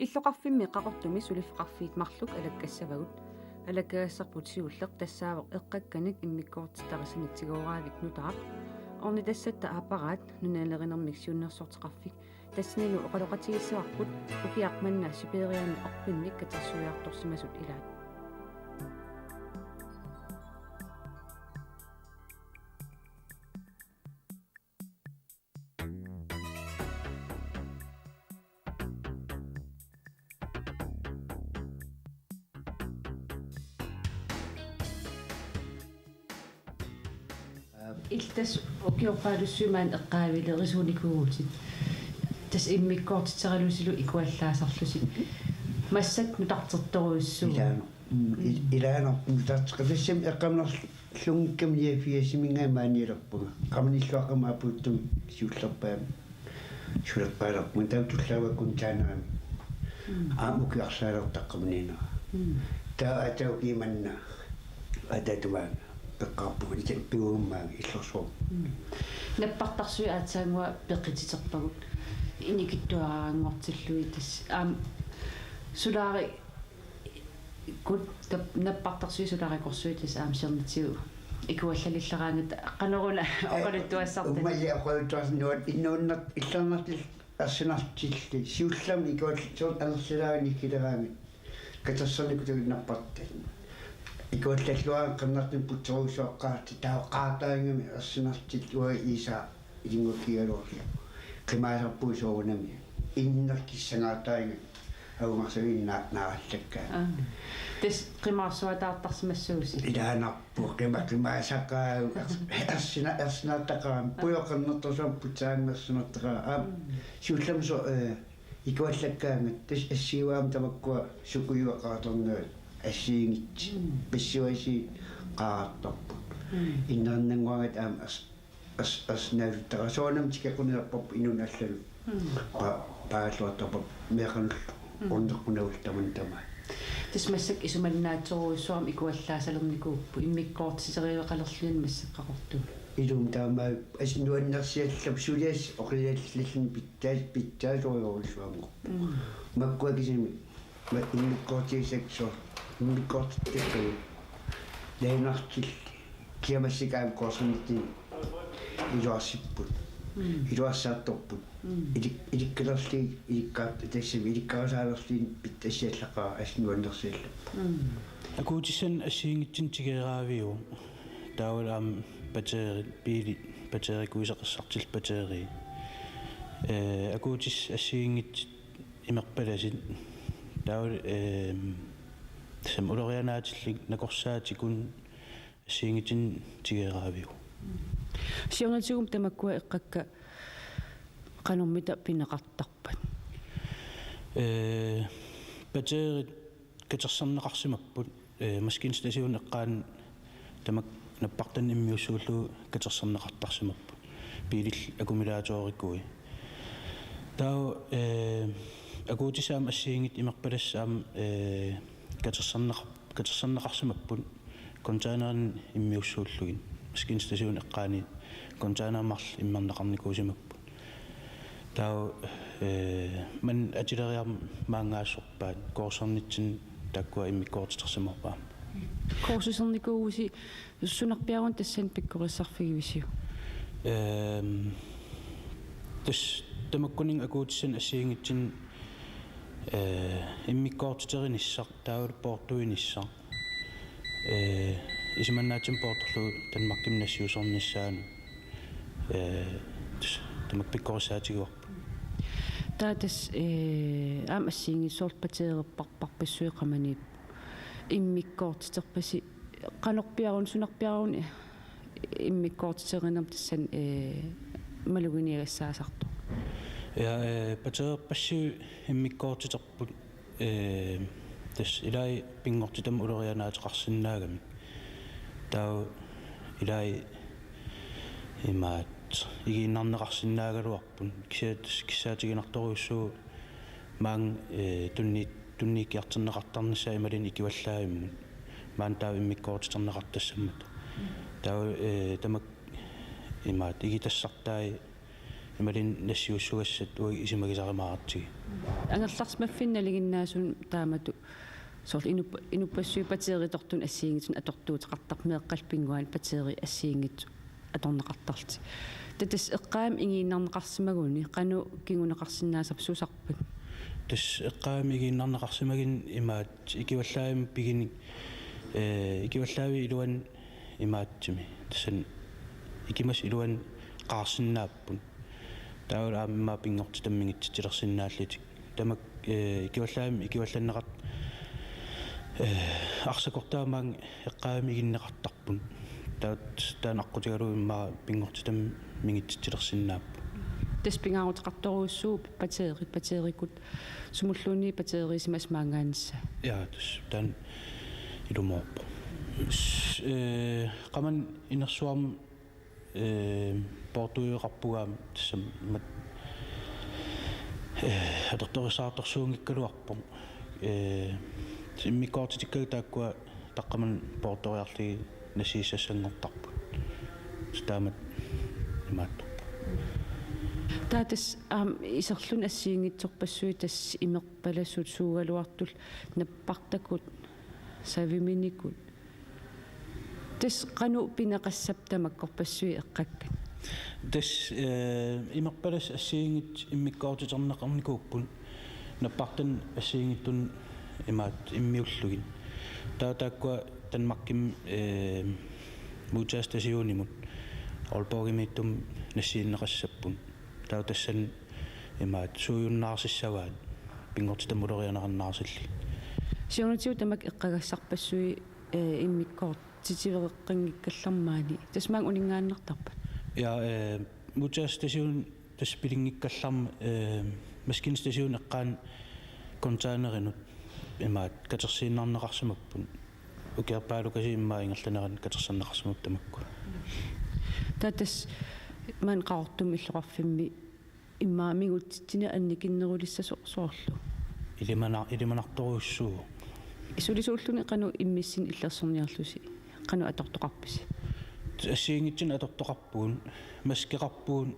иллоқарфимми қақортуми сулиффеқарфиит марлук алаккассавагут алаккаассарпут тассаавеқ эққакканик иммиккоортитарисанитсигуораавик нутарап орни тассатта аапараат нунаалеринермик сиуннерсортеқарфик тассинину оқалоқатигиссаварпут укиақманна сипериаани орпинник катерсуяарторсимасут илаат Iltas ukiorpaalussуимаан эққаавилерисууникуугутит тас иммиккоортитералусилу икуаллаасарлусит массат нутартэрторуйссуу илаанерпу таатеқалассам эққамнерлунгкам яфиасимингаамааниилерпуга қамниллуақама апууттум сиуллерпаам сулерпаалерпун таутуллааваккун таанерами аамукиарсаалертаққамниина таа атаукиманна ататумаа пеққарпугни пиугуммаага иллерсуу наппартарсуи аатсаангуа пеққититерпагут иникиттуараангортиллуи тас сулаари кут наппартарсуи сулаарикорсуи тас сернитсигу икуаллалиллераангат қанеруна оқалуттуассартани умали оқалуттуарнуат иннууннат иллернартил арсинартилли сиуллами икуаллитсуут анерсилаагани килераами катерсерникутугиннарпарта икуаллаллуаа қаннартин путсеруусуаққаати таоқаатаагами арсинартиллуа иса илингукигалуарлу қимаасарпуусуурунами иннеркиссангаатааги аугасавинна нааллаккаа тас қимаарсуатаартарсимассууси илаанарпу қимаасаққаа арсинааттақарам пуйоқарнерторсуам путсаангерсунертақаа сиулламсо икуаллаккаангат тас ассиуаам тамаккуа сукуйуақааторнуат ассиингит писсуаси qaartarpu иннернангуагат аам аснaalуттара соонам тикакунерпоп инуналлалу паалуаттарпоп меқануллу орнеқунавултаман тама тисмассак исуманнаатсоруйссуам икуаллаасалерникууппу иммиккоортисериуеқалерлуин массаққақорту илум таамаа аснуаннерсиаллап сулиас оқилиаллиллин питтаасориорулсуамго маккуакисими иммиккоортисаксо иммиккоортиттакку лейнартил киамассикаам корсунитти илуарсиппут илуарсаатторпут иликкалерли иликкаат тассами иликкарасаалерлин питтассиаллақаа аснуаннерсиаллап акуутиссан ассиингитсин тигераавиу таавалаам батери пили батерикуисеқассартил батери акуутис ассиингит имерпаласит таавал сам улорианаатиллик накорсаатикун ассиингитин тигераавиу сиунатигум тамаккуа эққакка канормита пинеқартарпат батери катерсернеқарсимаппут маскинстасиун эққаан тамак наппартан иммиуссууллу катерсернеқартарсимаппут пилил аккумулааториккуи таа акуутисаам ассиингит имерпалассаам катерсернеқарсимаппут контейнерин иммиуссууллугин маскинстасиун эққаани контейнермарл иммернеқарникуусимаппут таа ман атилериарм маангаассорпаат коорсернитсин таккуа иммиккоортитерсиморпаа коорсерникууси уссунарпиарун тассан пиккорissarfigivisiu тас тамаккунин акуутиссан ассиингитсин иммиккоортитериниссар таавалпоортуиниссар исманнаатин поорлу танмаркимнассиусорниссаану тамакпиккорисаатигуарпу таатас аам ассиингисоорпатерерпарпарпассуиқамани иммиккоортитерпаси канорпиарун сунарпиарун иммиккоортитеринерм тассан малугиниагассаасарто патерпассу иммиккоортитерпут тас илай пингортитам улерианаатеқарсинаагами таа илай имаат игиннарнеқарсинаагалуарпун кисаатигинарторуйссуу маан тунникиартернеқартарнссаа ималин икиваллаавиммут маан таа иммиккоортитернеқартассаммат таа тамак имаат игитассартаи ималин нассиуссугассат уи исимагисаримаартиги ангерларсмаффинналигиннаасун таамату сорл инуппассуи патеритортун ассиингитсун атортуутеқартар меэққалпингуан патери ассиингит аторнеқартарти татас эққаам ингииннарнеқарсимагуни қану кингунеқарсинаасап сусарпат тас эққаамигииннарнеқарсимагин имаат икиваллаами пигини икиваллаави илуан имаатсими тассан икимас илуан қаарсинааппун таавал аамма пингорти таммигитситилерсинааллитик тамак икиваллаами икивалланнеқарт арсакортаамаан эққаамигиннеқартарпун таанаққутигалу имма пингорти таммигитситилерсинааппу таспингаарутеқарторуussuu патерикут сумуллуни патерисимас маангаанисса я тас таан илумоорпо qamан инерсуарм портуиоқарпугаам тассам мат аторторисаарторсуунгиккалуарпо иммикоортитиккага тааккуа таққаман порториарлиги насииссассангортарпут таамат имаатто таатас исерлун ассиингитсорпассуи тас имерпалассут суугалуартул наппартакут савиминикут тас кану пинеқассап тамаккорпассуи эққаккат тас имерпалас ассиингит иммиккоортитернеқарникууппун наппартан ассиингиттун имаат иммиуллугин тааккуа танмакким муутаастасиунимут олпоогимиттум нассииннеқассаппун таа тассан имаат суйуннаарсиссаваат пингортитамулерианеқарнаарсилли сиунутиу тамак эққагассарпассуи иммиккоорт титивеққангиккаллармаани тасмаан унингааннартарпа я муутаастасиун таспилингиккалларма маскинстасиун эққаан контейнеринут имаат катерсииннарнеқарсимаппун укиарпаалукаси иммаа ингерланеран катерсарнеқарсимап тамакку татас ман qaartum иллоқарфимми иммаамигутситсина анникиннерулиссасоорлу илиманарторуссуу исулисууллуни qaну иммиссин иллерсорниарлуси qaну атортоқарписи ассиингитсин атортоқарпуун маскеқарпуун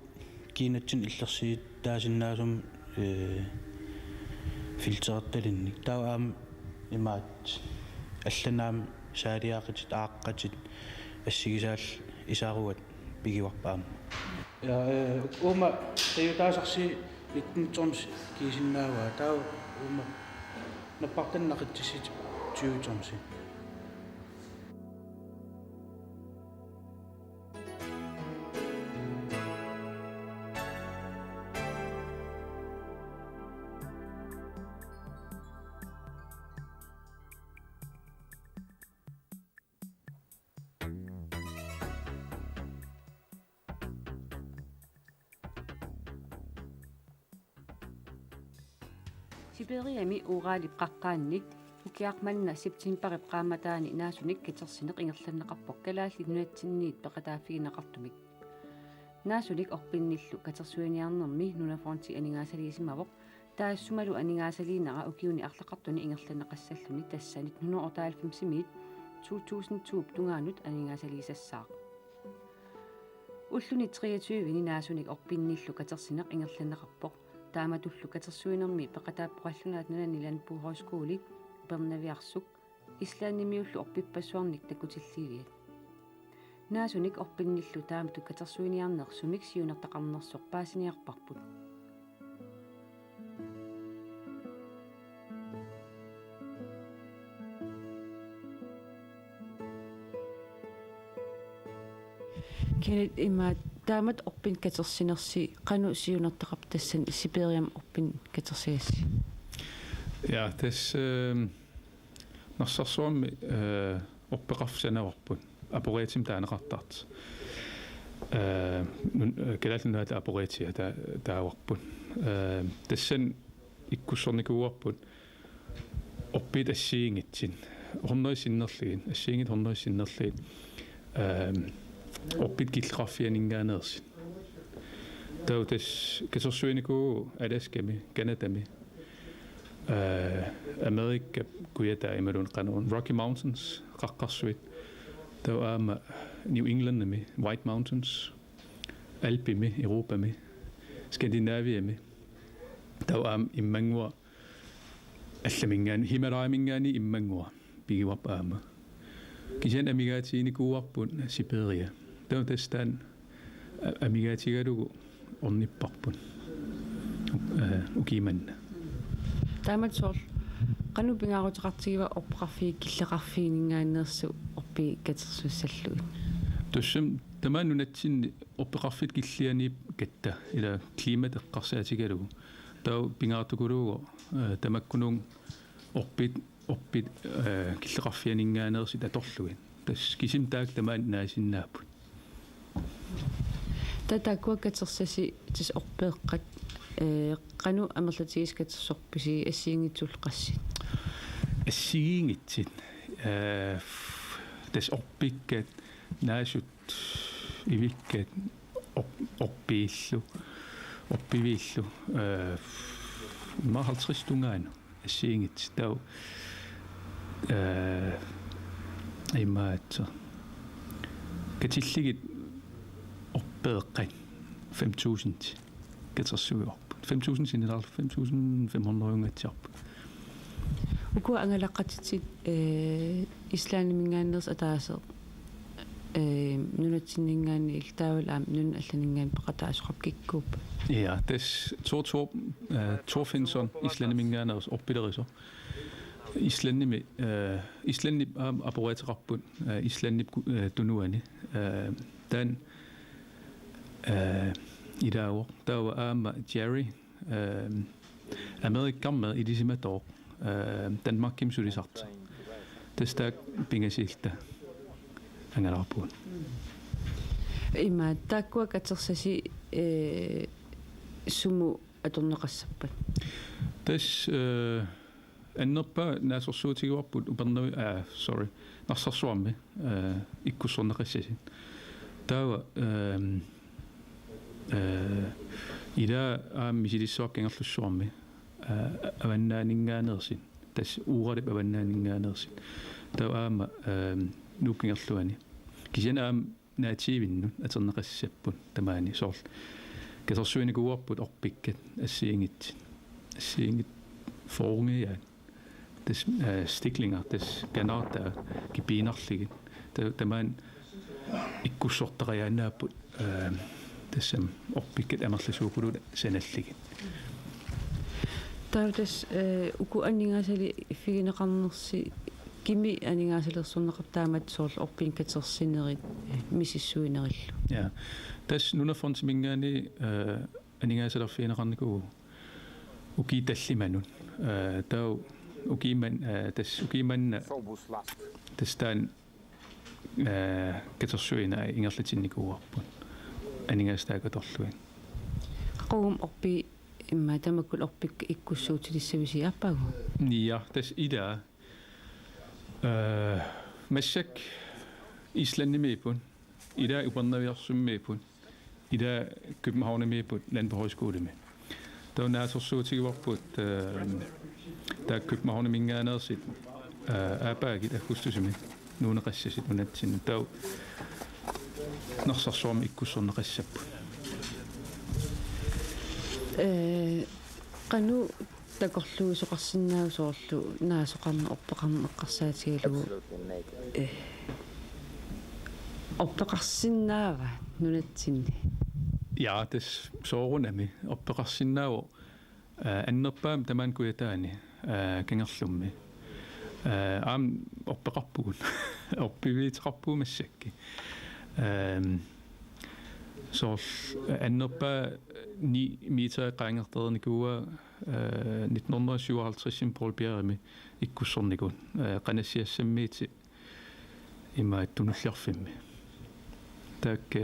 кинатсин иллерсиит таасиннаасум филтератталинни таам имаат алланаам саалиаақит ааққатит ассигисаал исааруат пигиварпаама я ума таютаасарси иккунторнс кисиннааваа таа ума наппартаннақитсисит тиуторнси сибериами угаалип қаққаанник укиарманна септимбарип qaamataani наасуник китерсинеқ ингерланнеқарпоқ калаалли нуатсинниит пеқатааффигинеқартумик наасуник орпинниллу катерсуиниарнерми нунафорнти анигаасалисимавоқ таассумалу анигаасалиинера укиуни арлақартуни ингерланнеқассаллуни тассанит 195 2002 тунгаанут анигаасалисассаа уллуни 23 наасуник орпинниллу катерсинеқ ингерланнеқарпоқ тааматуллу катерсуинерми пеқатааппоқаллунаат нананилан пуухоскуулик пернавиарсук ислааннимиуллу орпиппассуарник такутиллиивиат наасуник орпинниллу таамату катерсуиниарнер сумик сиунертақарнерсоқ паасиниарпарпут кенет имаат таамат орпин катерсинерси qaну сиунертақап тассан сибериам орпин катерсиасси ja тас нарсарсуарми орпеқарфсанаварпут апореатим таанеқартарт калаллунуата апореатия тааварпут тассан иккуссорникууарпут орпит ассиингитсин хорнойсиннерлигин ассиингит хорнойсиннерлигит орпит киллеқарфианингаанерсин таутас катерсуиникуу аласками канадами Amerika kuyata imalun qanuun Rocky Mountains qaqqarsuit tawaama New England mi White Mountains Alpimi Europa mi Skandinaviami tau immangua алламингаани хималаамингаани иммангуа пигиварпаама кисен амигаатиини кууарпут Сиберия тау тастаан амигаатигалугу орниппарпут укиманна таамат соор кану пингаарутеқартигива орпеқарфии киллеқарфиинингааннерсу орпи катерсуссаллуит туссам тамаанунатсинни орпеқарфит киллианиип катта ила климат эққарсаатигалугу тау пингаартукулууго тамаккунуун орпит киллеқарфианингаанерсит аторлугин тас кисим таак тамаан наасиннааппут татакуаккатерсаси тис орпеэққат кану амерлатигис катерсорписи ассиингитсул қассит ассигиингитсит тас орпиккат наасут ивиккат орпииллу орпивииллу махалтристунгаана ассиингит тау имаатса катиллигит орпеэққат 5000 катерсуиорпут 5000 синилар 5500 унгатсиарпут уку ангалаққатитсит ислаанимингааннерс атаасеэ нунатсиннингаани илтаавал нун алланингаан пеқатаасоқап киккууппа ja des Torfinson islandimingaaners orpileriso Islannimi Islannip aporeeteqarput Islannip tunuani tan idaawor tawa aama Jerry Amerikamma idisimator Danmarkim sulisart testak pingasilta angalarpuun има тааккуак атерсаси суму аторнеқассаппат тас аннерпа наасорсуутигуарпут упернави sorry нарсарсуарми иккуссорнеқассасин таава ида мисилиссуаққингерлуссуарми аваннаанингааnersin тас ууралип аваннаанингааnersin таава аама нуккингерлуани кисянаам наативиннут атернеқассаппут тамаани соор катерсуиникуарпут орпиккат ассиингит форунгиа тас стиклингер тас канарта кипинарлигит тамаан иккуссортариаанааппут тассам орпиккат амерласуукулут саналлигит таутас уку аннингасали фигинеқарнерси кими анингаасалерсорнеқартаамат соор орпин катерсинерит мисиссуинериллу ja тас нунафонтимингаани анингаасалерфиинеқарникуу укиталлиманут тау укиман тас укиманна тастаан катерсуина ингерлатинникууарпут анингаастаакаторлуин қуум орпи имма тамаккул орпик иккуссуутилиссависи аппагу ja тас ида массак исланнимиипун ида упернавиарсуммиипун ида Københavnemиипут ландбохойскуулими таунаасорсуутигуарпут таа Københavnemингаанерсит аапаагит аккустусими нуунеқассасит унатсин тау нарсарсуарми иккуссорнеқассаппут кану такорлуусоқарсинаау соорлу наасоқарна орпеқарна эққарсаатигалугу орпеқарсинаава нунатсинни ja тас соорунами орпеқарсинааву аннерпаам тамаан куятаани кангерлумми аам орпеқарпугун орпивиитеқарпуумассакки соор аннерпаа 9 meter qaangerternikua 1957 Paul Bjerremi ikkussornikun qanassiassammiiti imaat tunullarfimmi tak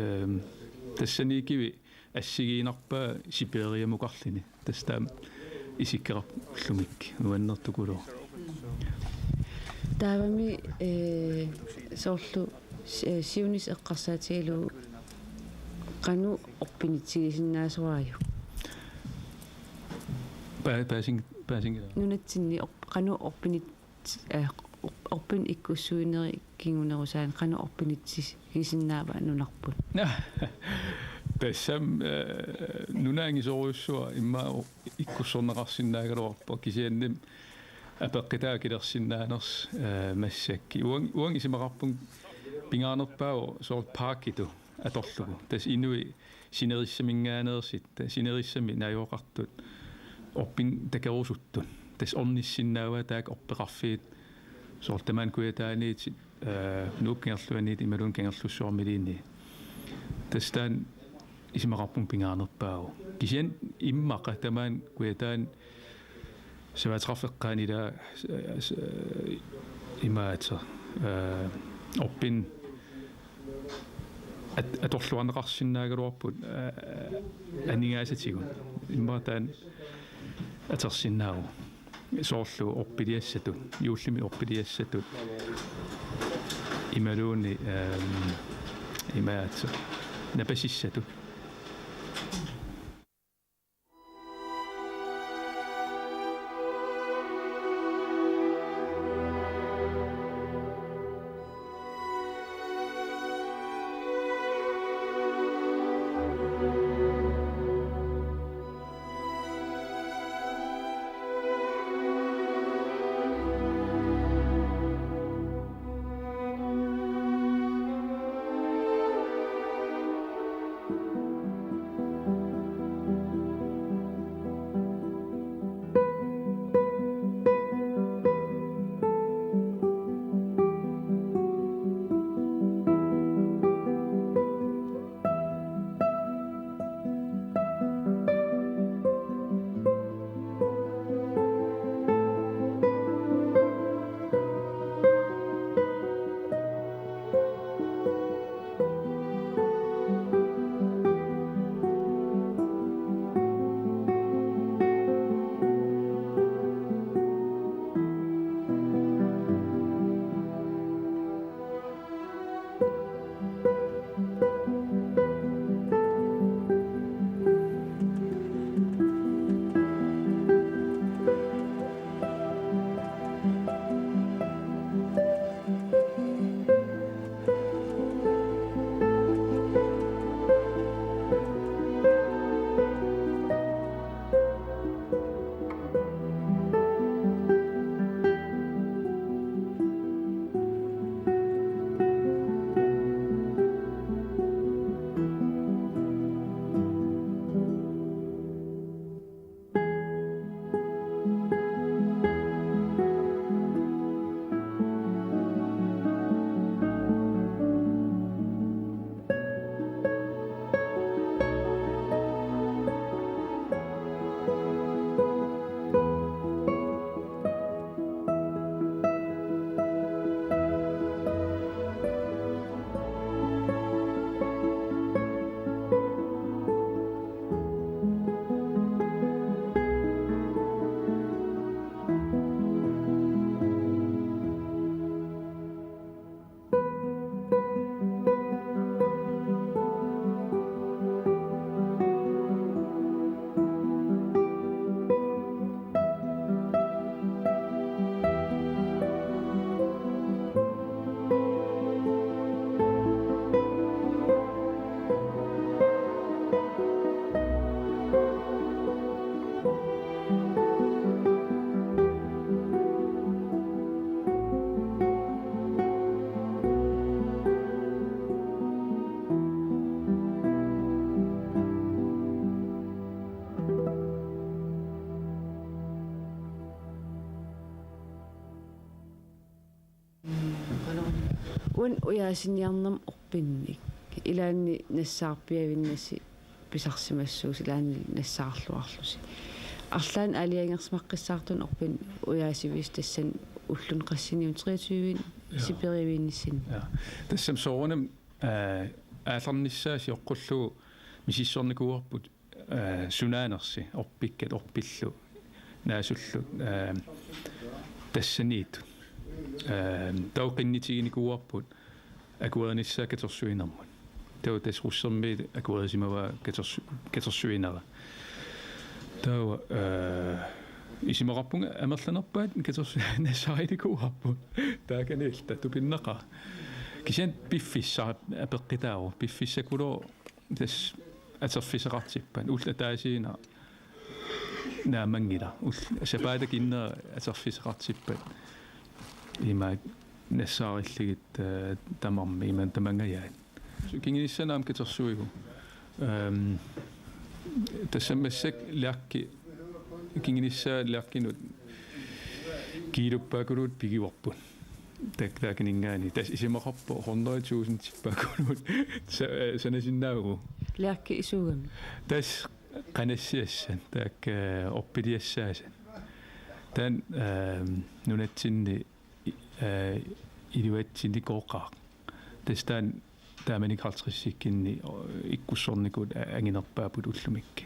tassanikivi ассигиинарпаа Сибериамукарлини тастаам исиккерарлумик нуаннертукулоо таавами соорлу сиунис эққарсаатигалу кану орпинитсигисиннаасуаaju паасинг нунатсинни кану орпинит орпин иккуссуинери кингунерусаан кану орпинитсигисиннаава нунарпут Tassam nunaangisoruussua imma ikkussorneqarsinnaagaluarpa kisiannim apeqqitaakilersinnaaners massakki uangisimaqarpun pingaanerpaa sort parkitu atorlugu tas inui sinerissamingaanersit sinerissami najoqartut orpin takerusuttun tas ornissinnaava taak orpeqarfiit sortaman kuyataaniit nuukkingerluaniit imalun kingerlussuarmiliinni tastaan isimaqarpun pingaanerpaa kisian immaqa tamaan kuyataan savatrafeqqaanila imaata orpin atorluarneqarsinnaagaluarput aningaasatigun immataan atersinnaagu soorlu orpiliassatut juullimi orpiliassatut imaluuni imaata napasissatut Uan uyaasiniarnam orpinnik ilaanni nassаарpiavinnassi pisarsimassuus ilaanni nassaarluarlusi арлаан алиангерсмаққиссаартун орпин уяасивис тассан уллун qassiniun 23-вин сиперивииннссин тассам соорунам аалернissaasi оққуллугу мисиссорникуарпут сунаанерси орпиккат орпиллу наасуллу тассаниит тауқиннитигиникуарпут акуерниссаа катерсуинермут тау тас руссерми акуерисимава катерсуинера тау исимақарпунга амерланерпаат катерсуинасаариникуарпут тааканилта тупиннеқа кисиан пиффиссаа апеққитаару пиффиссакулоо тас aterfisaqartippan ullataasiina naamangila sapaatakinna aterfisaqartippat ima nassaarilligit tamarmi iman tamangayaat kinginissanaam katersuigu tassammassak liarki kinginissa liarkinut kiiluppaakuluut pigivarput taakningaani tas isimaqarpo 100,000 tippaakulut sanasinnaagu liarki isuugami tas qanassiassan taak orpiliassaasan tan nunatsinni iluatsinni qooqaaq tas taan taamanik 50-sikkinni ikkussornikut anginerpaaput ullumikki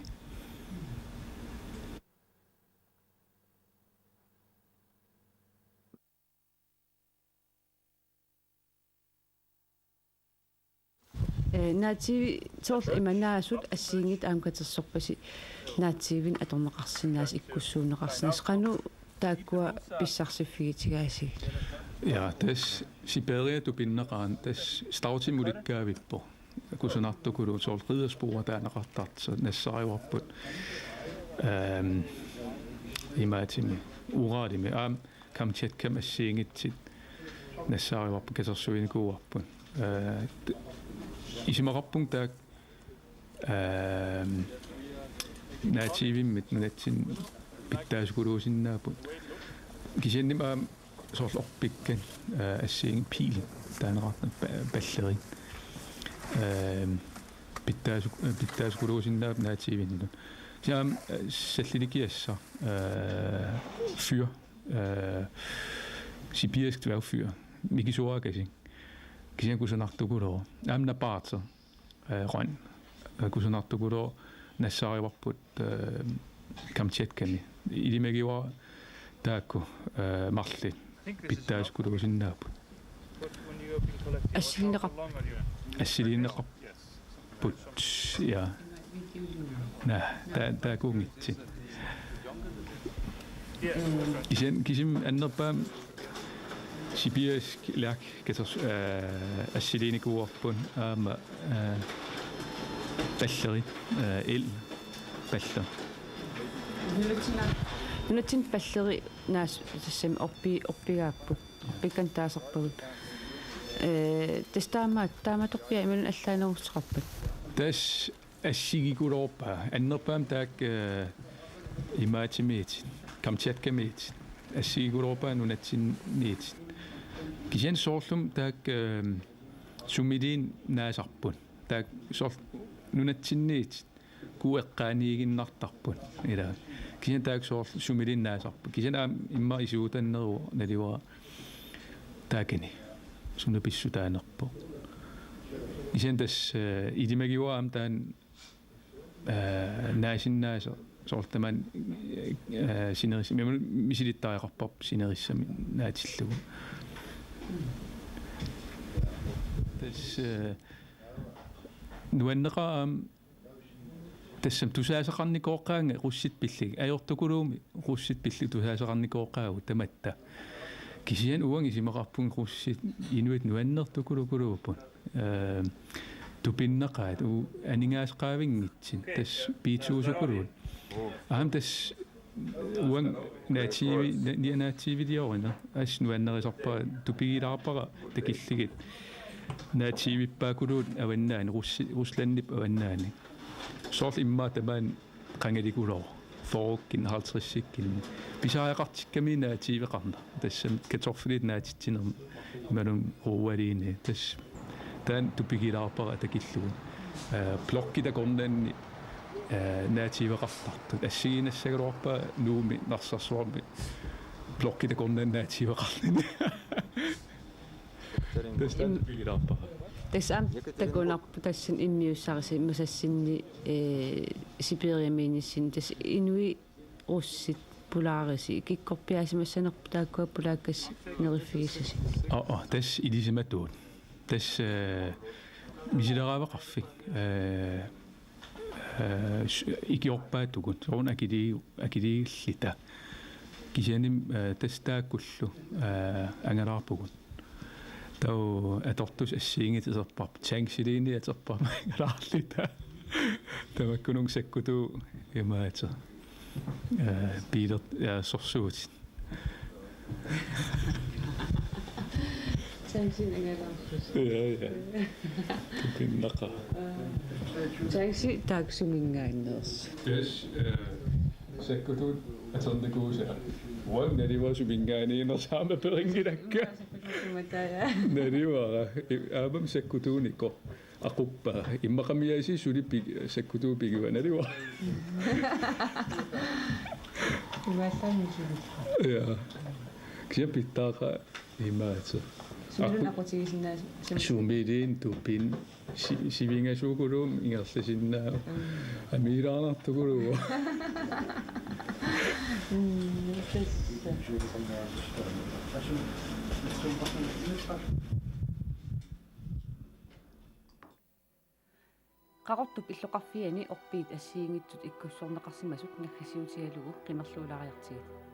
naativi soorl imanaasut assiingit aamkatersorpasi naatiivin atorneqarsinnaas ikkussuuneqarsinas qanu taakkua pissarsiffigitigaasig ja tas Siberia tupinneqaan tas startimulikkaavippo kusunartukulu soorl ridderspora taanaqartart så nassariuarput imaatimi uraalimi Kamchatkam assiingitsit nassariuarpu katersuinikuuarput isimaqarpung taak naatiivimmit nunatsin pittaasukuluusinnaaput kisiannim soorl orpikkan assiing piil taaneqarta pallerin pittaasukuluusinnaap naatiivinnut siam sallilikiassa fyr sibirisk dværgfyr mikisuagasing kisian kusunartukuloo amna paarter røn kusunartukuloo nassariuarput Kamchatkani ilimegiwa taakku marlit pittaasukuluusinnaaput assilineqarput ja taakungitsin kisim annerpaam sibirisk lærk katers assilinikuarpun aama palleri el paller nunatsin palleri naas tassam orpigaapput orpikkan taasarpagut taamattorpia imalun allaanerusqarpat tas assigikuloorpa annerpaam taak imaatimiit Kamchatkamiit assigikuloorpa nunatsinniit kisian soorlum taak sumiliin naasarpun taak soorl nunatsinniit kueqqaaniiginnartarpun ila kisian taak soorl sumiliin naasarpu kisian imma isuutanneru naliwa taakini sunupissu taanerpu kisian tas ilimagiwa am taan naasinnaasa soortaman sineris misilittaaqarpap sinerissami naatillugu tas nuanneqa tassam tusaaseqarnikoqqaanga russit pillig ajortukuluumi russit pillig tusaaseqarnikoqqaagu tamatta kisian uang isimaqarpun russit inuit nuannertukulukulupun tupinneqaat aningaasqaavingitsin tas piitsuusukuluun tas uang naatiiviliorina as nuannerisarpa tupigilaarpara takilligit naatiivippaakuluut avannaani ruslannip avannaani soorl immaa tamaan qangalikuloor forukkin 50-sikkin pisaajaqartikkami naatiiveqarna tassam katorfilit naatitsinern imalun ruualiini tas taan tupigilaarpara takillugu blokkita kornaanni naatiiveqartartut assiginassagalorpa nuumi narsarsuarmi blokkita kornaan naatiiveqarnani tas taan tupigilaarpara tassam takunarpu tassan immiussarisi masassinni sibiriamiinissin tas inui russit pulaarisi kikkorpiaasimassanerpu taakkua pulaakkas neriffigisasi tas ilisimatuut tas misileraavaqarfik ikiorpaatugut soorun akiliigillita kisianim tas taakkullu angalaarpugut tau atortus assiingit aserparp tanksiliini aserparp angalaarlita тамаккунун саккутуу имаата пилер сорсуут Tangsin angalarpus. ja pinnaqa Tangsi taaksumingaanneers. tes саккутуут атерникууса уан наливасу мингаанинерсаама перингилакка Mataya. наливара аабам саккутуунико aquppaa иммақамиаси сули саккутуу пигива налива Имааллаамисули. ja кия питтааqa имаата Сулунақутигисинаа сумилиин тупин сивингасуугулуум ингерласиннаа амилаарнартугулуа Qarortup illoqarfiani orpiit assiingittut ikkussorneqarsimasut naggasiutigalugu qimerluulariartigut